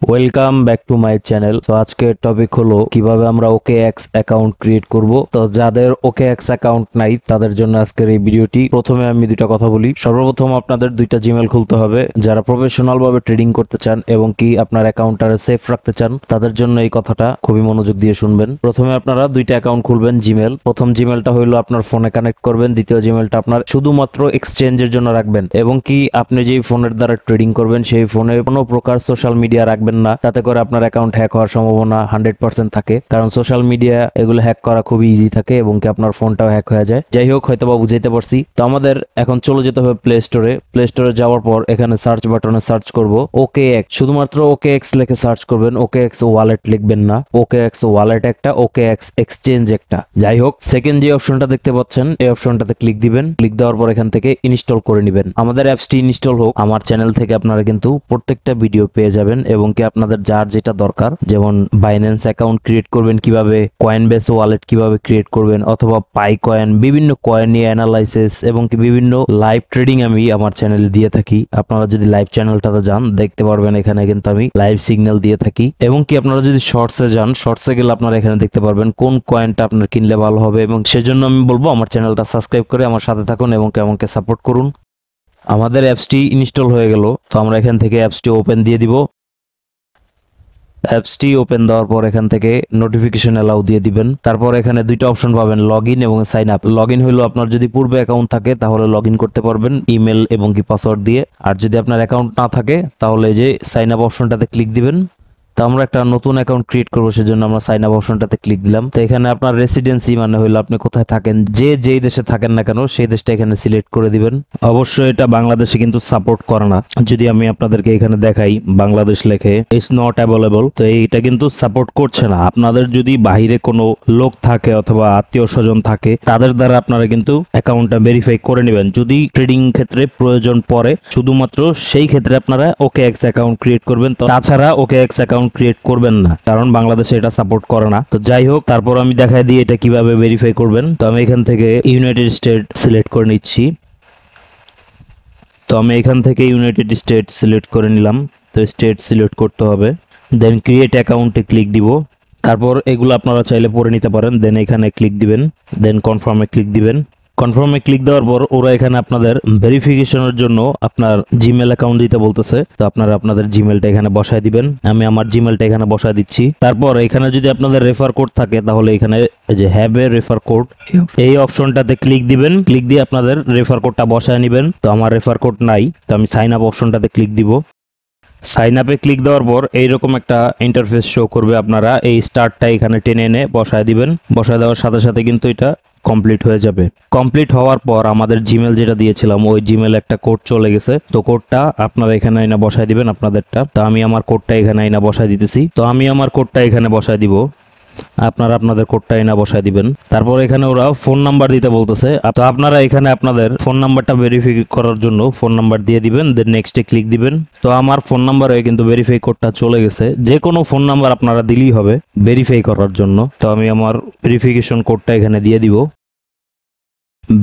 Welcome back to my channel. তো আজকের topic হলো কিভাবে আমরা OKX অ্যাকাউন্ট ক্রিয়েট করব। তো যাদের OKX অ্যাকাউন্ট নাই তাদের জন্য আজকের এই ভিডিওটি। প্রথমে আমি দুইটা কথা বলি। সর্বপ্রথম আপনাদের দুইটা জিমেল খুলতে হবে। যারা প্রফেশনাল ভাবে ট্রেডিং করতে চান এবং কি আপনার অ্যাকাউন্টটারে সেফ রাখতে চান তাদের জন্য এই কথাটা খুবই মনোযোগ দিয়ে শুনবেন। প্রথমে আপনারা দুইটা অ্যাকাউন্ট খুলবেন জিমেল। প্রথম জিমেলটা হলো আপনার ফোনে কানেক্ট করবেন, দ্বিতীয় জিমেলটা আপনার শুধুমাত্র এক্সচেঞ্জের জন্য রাখবেন এবং কি আপনি যেই ফোনের দ্বারা ট্রেডিং করবেন সেই ফোনে কোনো প্রকার সোশ্যাল মিডিয়া রাখবেন না, তাতে করে আপনার অ্যাকাউন্ট হ্যাক হওয়ার সম্ভাবনা 100% থাকে। কারণ সোশ্যাল মিডিয়া এগুলো হ্যাক করা খুবই ইজি থাকে এবং কি আপনার ফোনটাও হ্যাক হয়ে যায়। যাই হোক, হয়তো বা বুঝাইতে পারছি। তো আমাদের এখন চলে যেতে হবে প্লে স্টোরে। প্লে স্টোরে যাওয়ার পর এখানে সার্চ বাটনে সার্চ করব OKX, শুধুমাত্র OKX লিখে সার্চ করবেন। OKX ওয়ালেট লিখবেন না। OKX ওয়ালেট একটা, OKX এক্সচেঞ্জ একটা। যাই হোক, সেকেন্ড যে অপশনটা দেখতে পাচ্ছেন এই অপশনটাতে ক্লিক দিবেন। ক্লিক দেওয়ার পর এখান থেকে ইনস্টল করে নেবেন। আমাদের অ্যাপসটি ইনস্টল হোক, আমার চ্যানেল থেকে আপনারা কিন্তু প্রত্যেকটা ভিডিও পেয়ে যাবেন এবং কি আপনাদের যার যেটা দরকার, যেমন বাইন্যান্স অ্যাকাউন্ট ক্রিয়েট করবেন কিভাবে, কয়েনবেস ওয়ালেট কিভাবে ক্রিয়েট করবেন, অথবা পাই কয়েন, বিভিন্ন কয়েন নিয়ে অ্যানালাইসিস এবং কি বিভিন্ন লাইভ ট্রেডিং আমি আমার চ্যানেলে দিয়ে থাকি। আপনারা যদি লাইভ চ্যানেলটাতে যান দেখতে পারবেন এখানে কিন্তু আমি লাইভ সিগন্যাল দিয়ে থাকি। এবং কি আপনারা যদি শর্টসে যান, শর্টসে গেলে আপনারা এখানে দেখতে পারবেন কোন কয়েনটা আপনার কিনলে ভালো হবে। এবং সেজন্য আমি বলবো আমার চ্যানেলটা সাবস্ক্রাইব করে আমার সাথে থাকুন এবং আমাকে সাপোর্ট করুন। আমাদের অ্যাপসটি ইনস্টল হয়ে গেল। তো আমরা এখান থেকে অ্যাপসটি ওপেন দিয়ে দিব। অ্যাপসটি ওপেন দেওয়ার পর এখান থেকে নোটিফিকেশন অ্যালাউ দিয়ে দিবেন। তারপর এখানে দুইটা অপশন পাবেন, লগইন এবং সাইন আপ। লগইন হলো আপনার যদি পূর্বে অ্যাকাউন্ট থাকে তাহলে লগইন করতে পারবেন ইমেল এবং কি পাসওয়ার্ড দিয়ে। আর যদি আপনার অ্যাকাউন্ট না থাকে তাহলে এই যে সাইন আপ অপশনটাতে ক্লিক দিবেন। তো আমরা একটা নতুন অ্যাকাউন্ট ক্রিয়েট করবো, সেজন্য আমরা সাইন আপ অপশনটাতে ক্লিক দিলাম। তো এখানে আপনার রেসিডেন্সি মানে হলো আপনি কোথায় থাকেন, যেই দেশে থাকেন না কেন সেই দেশটা এখানে সিলেক্ট করে দিবেন। অবশ্যই এটা বাংলাদেশে কিন্তু সাপোর্ট করে না। যদি আমি আপনাদেরকে এখানে দেখাই বাংলাদেশ লেখে ইটস নট অ্যাভেলেবল, তো এইটা কিন্তু সাপোর্ট করছে না। আপনাদের যদি বাইরে কোনো লোক থাকে অথবা আত্মীয় স্বজন থাকে তাদের দ্বারা আপনারা কিন্তু অ্যাকাউন্টটা ভেরিফাই করে নেবেন। যদি ট্রেডিং ক্ষেত্রে প্রয়োজন পড়ে শুধুমাত্র সেই ক্ষেত্রে আপনারা OKX অ্যাকাউন্ট ক্রিয়েট করবেন। তো তাছাড়া OKX অ্যাকাউন্ট ক্রিয়েট করবেন না, কারণ বাংলাদেশে এটা সাপোর্ট করে না। তো যাই হোক, তারপর আমি দেখাই দিই এটা কিভাবে ভেরিফাই করবেন। তো আমি এখান থেকে ইউনাইটেড স্টেট সিলেক্ট করে নিচ্ছি। তো আমি এখান থেকে ইউনাইটেড স্টেট সিলেক্ট করে নিলাম। তো স্টেট সিলেক্ট করতে হবে, দেন ক্রিয়েট অ্যাকাউন্টে ক্লিক দিব। তারপর এগুলো আপনারা চাইলে পড়ে নিতে পারেন। দেন এখানে ক্লিক দিবেন, দেন কনফার্মে ক্লিক দিবেন। কনফার্মে ক্লিক দেওয়ার পর ওরা এখানে আপনাদের ভেরিফিকেশনের জন্য আপনার জিমেল অ্যাকাউন্ট দিতে বলতেছে। তো আপনারা আপনাদের জিমেলটা এখানে বসায় দিবেন। আমি আমার জিমেলটা এখানে বসায় দিচ্ছি। তারপর এখানে যদি আপনাদের রেফার কোড থাকে তাহলে এখানে যে হ্যাভ এ রেফার কোড এই অপশনটাতে ক্লিক দিবেন। ক্লিক দিয়ে আপনাদের রেফার কোডটা বসায় নেবেন। তো আমার রেফার কোড নাই, তো আমি সাইন আপ অপশনটাতে ক্লিক দিব। সাইন আপে ক্লিক দেওয়ার পর এইরকম একটা ইন্টারফেস শো করবে। আপনারা এই স্টারটা এখানে টেনে এনে বসায় দিবেন। বসায় দেওয়ার সাথে সাথে কিন্তু এটা কমপ্লিট হয়ে যাবে। কমপ্লিট হওয়ার পর আমাদের জিমেল যেটা দিয়েছিলাম ওই জিমেল একটা কোড চলে গেছে। তো কোডটা আপনারা এখানে আইনা বসায় দিবেন আপনাদেরটা। তো আমি আমার কোডটা এখানে আইনা বসায় দিতেছি। তো আমি আমার কোডটা এখানে বসায় দিব, আপনারা আপনাদের কোডটা এনে বসায় দিবেন। তারপর এখানে ওরা ফোন নাম্বার দিতে বলতেছে। তো আপনারা এখানে আপনাদের ফোন নাম্বারটা ভেরিফাই করার জন্য ফোন নাম্বার দিয়ে দিবেন, দেন নেক্সটে ক্লিক দিবেন। তো আমার ফোন নাম্বারে কিন্তু ভেরিফাই কোডটা চলে গেছে। যে কোনো ফোন নাম্বার আপনারা দিলেই হবে ভেরিফাই করার জন্য। তো আমি আমার ভেরিফিকেশন কোডটা এখানে দিয়ে দিব।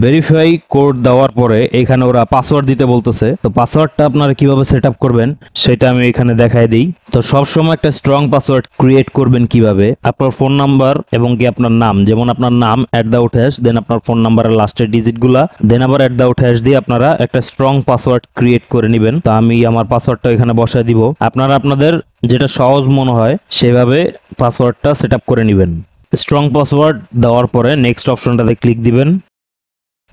ভেরিফাই কোড দেওয়ার পরে এখানে ওরা পাসওয়ার্ড দিতে বলতেছে। তো পাসওয়ার্ডটা আপনারা কিভাবে সেট আপ করবেন সেটা আমি এখানে দেখাই দিই। তো সবসময় একটা স্ট্রং পাসওয়ার্ড ক্রিয়েট করবেন কিভাবে, আপনার ফোন নাম্বার এবং কি আপনার নাম, যেমন আপনার নাম @, দেন আপনার ফোন নাম্বারের লাস্টের ডিজিটগুলা, দেন আবার @, দিয়ে আপনারা একটা স্ট্রং পাসওয়ার্ড ক্রিয়েট করে নেবেন। তো আমি আমার পাসওয়ার্ডটা এখানে বসায় দিব। আপনারা আপনাদের যেটা সহজ মনে হয় সেভাবে পাসওয়ার্ডটা সেট আপ করে নেবেন। স্ট্রং পাসওয়ার্ড দেওয়ার পরে নেক্সট অপশনটাতে ক্লিক দিবেন।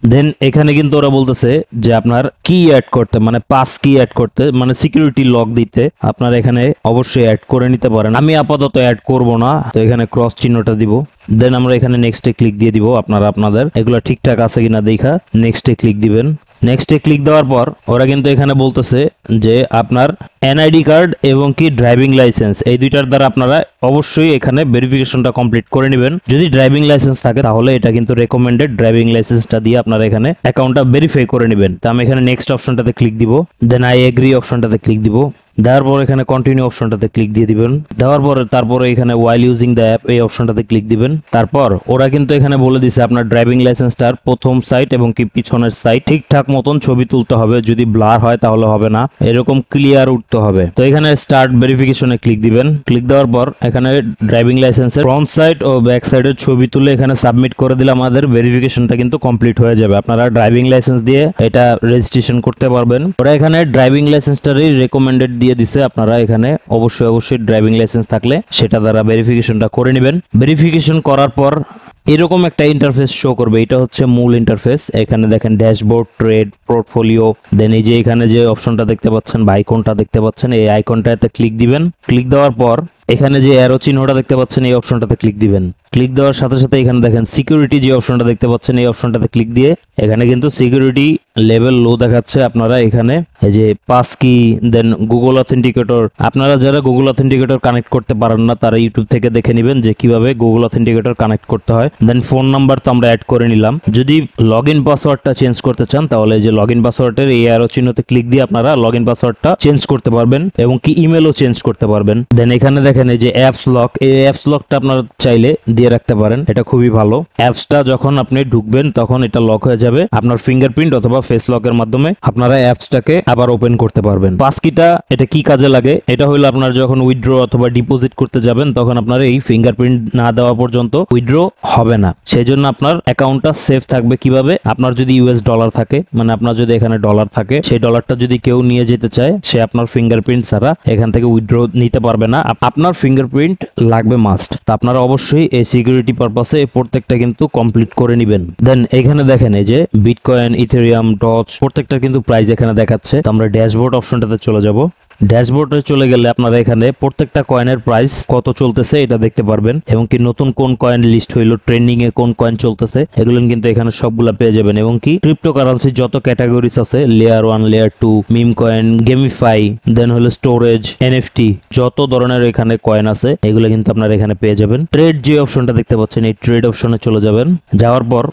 দেন এখানে কিন্তু ওরা বলতেছে যে আপনার কি অ্যাড করতে, মানে পাস কি অ্যাড করতে, মানে সিকিউরিটি লক দিতে আপনার এখানে অবশ্যই অ্যাড করে নিতে পারেন। আমি আপাতত অ্যাড করব না, তো এখানে ক্রস চিহ্নটা দিব। দেন আমরা এখানে নেক্সটে ক্লিক দিয়ে দিব। আপনারা আপনাদের এগুলো ঠিকঠাক আছে কিনা দেখা নেক্সটে ক্লিক দিবেন। নেক্সটে ক্লিক দেওয়ার পর ওরা কিন্তু এখানে বলতেছে যে আপনার এনআইডি কার্ড এবং কি ড্রাইভিং লাইসেন্স এই দুইটার দ্বারা আপনারা অবশ্যই এখানে ভেরিফিকেশনটা কমপ্লিট করে নেবেন। যদি ড্রাইভিং লাইসেন্স থাকে তাহলে এটা কিন্তু রেকমেন্ডেড, ড্রাইভিং লাইসেন্সটা দিয়ে আপনারা এখানে অ্যাকাউন্টটা ভেরিফাই করে নেবেন। তো আমি এখানে নেক্সট অপশনটাতে ক্লিক দিব, দেন আই এগ্রি অপশনটাতে ক্লিক দিব। দেওয়ার পর এখানে কন্টিনিউ অপশনটাতে ক্লিক দিয়ে দিবেন। দেওয়ার পরে তারপরে এখানে ওয়াইল ইউজিং দ্য অ্যাপ এই অপশনটাতে ক্লিক দিবেন। তারপর ওরা কিন্তু এখানে বলে দিছে আপনার ড্রাইভিং লাইসেন্সটার প্রথম সাইড এবং কি পিছনের সাইড ঠিকঠাক মতন ছবি তুলতে হবে, যদি ব্লার হয় তাহলে হবে না, এরকম ক্লিয়ার উঠতে হবে। তো এখানে স্টার্ট ভেরিফিকেশনে ক্লিক দিবেন। ক্লিক দেওয়ার পর এখানে ড্রাইভিং লাইসেন্সের ফ্রন্ট সাইড ও ব্যাক সাইডের ছবি তুলে এখানে সাবমিট করে দিলে আমাদের ভেরিফিকেশনটা কিন্তু কমপ্লিট হয়ে যাবে। আপনারা ড্রাইভিং লাইসেন্স দিয়ে এটা রেজিস্ট্রেশন করতে পারবেন। ওরা এখানে ড্রাইভিং লাইসেন্সটারই রেকমেন্ডেড দিয়ে দিছে, আপনারা এখানে অবশ্যই ড্রাইভিং লাইসেন্স থাকলে সেটা দ্বারা ভেরিফিকেশনটা করে নেবেন। ভেরিফিকেশন করার পর এরকম একটা ইন্টারফেস শো করবে, এটা হচ্ছে মূল ইন্টারফেস। এখানে দেখেন ড্যাশবোর্ড, ট্রেড, পোর্টফোলিও, দেন এই যে এখানে যে অপশনটা দেখতে পাচ্ছেন বা আইকনটা দেখতে পাচ্ছেন, এই আইকনটাতে ক্লিক দিবেন। ক্লিক দেওয়ার পর এখানে যে অ্যারো চিহ্নটা দেখতে পাচ্ছেন এই অপশনটাতে ক্লিক দিবেন। ক্লিক দেওয়ার সাথে সাথে এখানে দেখেন সিকিউরিটি যে অপশনটা দেখতে পাচ্ছেন এই অপশনটাতে ক্লিক দিয়ে এখানে কিন্তু সিকিউরিটি লেভেল লো দেখাচ্ছে। আপনারা এখানে এই যে পাস কি, দেন গুগল অথেন্টিকেটর, আপনারা যারা গুগল অথেন্টিকেটর কানেক্ট করতে পারেন না তারা ইউটিউব থেকে দেখে নেবেন যে কিভাবে গুগল অথেন্টিকেটর কানেক্ট করতে হয়। দেন ফোন নাম্বার তো আমরা অ্যাড করে নিলাম। যদি লগইন পাসওয়ার্ডটা চেঞ্জ করতে চান তাহলে এই যে লগইন পাসওয়ার্ডের এই অ্যারো চিহ্নতে ক্লিক দিয়ে আপনারা লগইন পাসওয়ার্ডটা চেঞ্জ করতে পারবেন এবং কি ইমেলও চেঞ্জ করতে পারবেন। দেন এখানে দেখেন এই যে অ্যাপস লক, এই অ্যাপস লকটা আপনারা চাইলে দিয়ে রাখতে পারেন, এটা খুবই ভালো। অ্যাপসটা যখন আপনি ঢুকবেন তখন এটা লক হয়ে যাবে, আপনার ফিঙ্গারপ্রিন্ট অথবা ফেস লকের মাধ্যমে আপনারা অ্যাপসটাকে আবার ওপেন করতে পারবেন। পাসকিটা এটা কি কাজে লাগে, এটা হলো আপনার যখন উইথড্র অথবা ডিপোজিট করতে যাবেন তখন আপনার এই ফিঙ্গারপ্রিন্ট না দেওয়া পর্যন্ত উইথড্র হবে না, সেই জন্য আপনার অ্যাকাউন্টটা সেফ থাকবে। কিভাবে, আপনার যদি ইউএস ডলার থাকে, মানে আপনার যদি এখানে ডলার থাকে, সেই ডলারটা যদি কেউ নিয়ে যেতে চায় সে আপনার ফিঙ্গারপ্রিন্ট ছাড়া এখান থেকে উইথড্র নিতে পারবে না, আপনার ফিঙ্গারপ্রিন্ট লাগবে মাস্ট। তো আপনারা অবশ্যই এই সিকিউরিটি পারপাসে এই প্রত্যেকটা কিন্তু কমপ্লিট করে নেবেন। দেন এখানে দেখেন এই যে বিটকয়েন, ইথেরিয়াম, ডজ প্রত্যেকটা কিন্তু প্রাইস এখানে দেখাচ্ছে। তো আমরা ড্যাশবোর্ড অপশনটাতে চলে যাব। ড্যাশবোর্ডে চলে গেলে আপনারা এখানে প্রত্যেকটা কয়েনের প্রাইস কত চলতেছে এটা দেখতে পারবেন এবং কি নতুন কোন কয়েন লিস্ট হইলো, ট্রেন্ডিং এ কোন কয়েন চলতেছে, এগুলো কিন্তু এখানে সবগুলা পেয়ে যাবেন। এবং কি ক্রিপ্টোকারেন্সি যত ক্যাটাগরিজ আছে, layer 1, layer 2, meme coin, GameFi, then হলো স্টোরেজ, এনএফটি, যত ধরনের এখানে কয়েন আছে এগুলো কিন্তু আপনারা এখানে পেয়ে যাবেন। ট্রেড যে অপশনটা দেখতে পাচ্ছেন এই ট্রেড অপশনে চলে যাবেন। যাওয়ার পর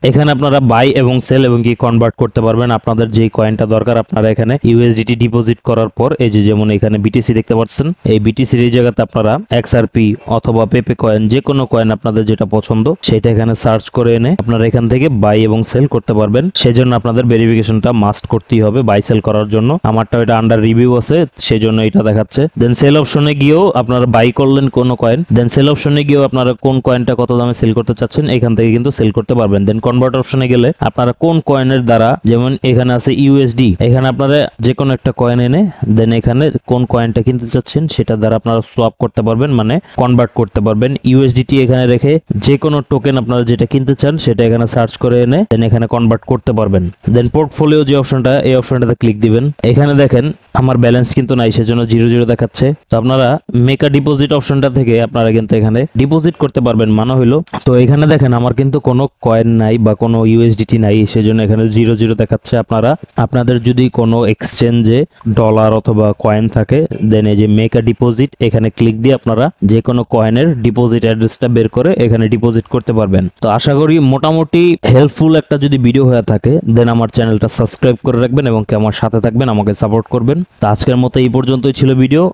এখানে আপনারা বাই এবং সেল এবং কি কনভার্ট করতে পারবেন। আপনাদের যে কয়েনটা দরকার আপনারা এখানে ইউএসডিটি ডিপোজিট করার পর এই যে যেমন এখানে বিটিসি দেখতে পাচ্ছেন, এই বিটিসির এই জায়গাতে আপনারা এক্সআরপি অথবা পেপে কয়েন, যে কোনো কয়েন আপনাদের যেটা পছন্দ সেটা এখানে সার্চ করে এনে আপনারা এখান থেকে বাই এবং সেল করতে পারবেন। সেজন্য আপনাদের ভেরিফিকেশনটা মাস্ট করতেই হবে বাই সেল করার জন্য। আমারটা এটা আন্ডার রিভিউ আছে সেজন্য এটা দেখাচ্ছে। দেন সেল অপশনে গিয়েও আপনারা বাই করলেন কোনো কয়েন, দেন সেল অপশনে গিয়েও আপনারা কোন কয়েনটা কত দামে সেল করতে চাচ্ছেন এখান থেকে কিন্তু সেল করতে পারবেন। দেন কনভার্ট অপশনে গেলে আপনারা কোন কয়েনের দ্বারা, যেমন এখানে আছে ইউএসডি, এখানে আপনারা যে কোনো একটা কয়েন এনে দেন এখানে কোন কয়েনটা কিনতে চাচ্ছেন সেটা দ্বারা আপনারা সোয়াপ করতে পারবেন, মানে কনভার্ট করতে পারবেন। ইউএসডিটি এখানে রেখে যে কোনো টোকেন আপনারা যেটা কিনতে চান সেটা এখানে সার্চ করে এনে দেন এখানে কনভার্ট করতে পারবেন। দেন পোর্টফোলিও যে অপশনটা, এই অপশনটাতে ক্লিক দিবেন। এখানে দেখেন আমার ব্যালেন্স কিন্তু নাই সেজন্য 0 দেখাচ্ছে। তো আপনারা মেকা ডিপোজিট অপশনটা থেকে আপনারা কিন্তু এখানে ডিপোজিট করতে পারবেন, মানে হইলো। তো এখানে দেখেন আমার কিন্তু কোনো কয়েন নাই বা কোনো ইউএসডিটি নাই সেজন্য এখানে 0 দেখাচ্ছে। আপনারা আপনাদের যদি কোনো এক্সচেঞ্জে ডলার অথবা কয়েন থাকে দেন এই যে মেকা ডিপোজিট এখানে ক্লিক দিয়ে আপনারা যে কোনো কয়েনের ডিপোজিট অ্যাড্রেসটা বের করে এখানে ডিপোজিট করতে পারবেন। তো আশা করি মোটামুটি হেল্পফুল একটা যদি ভিডিও হয়ে থাকে দেন আমার চ্যানেলটা সাবস্ক্রাইব করে রাখবেন এবং কি আমার সাথে থাকবেন, আমাকে সাপোর্ট করবেন। তো আজকের মতো এই পর্যন্তই ছিল ভিডিও।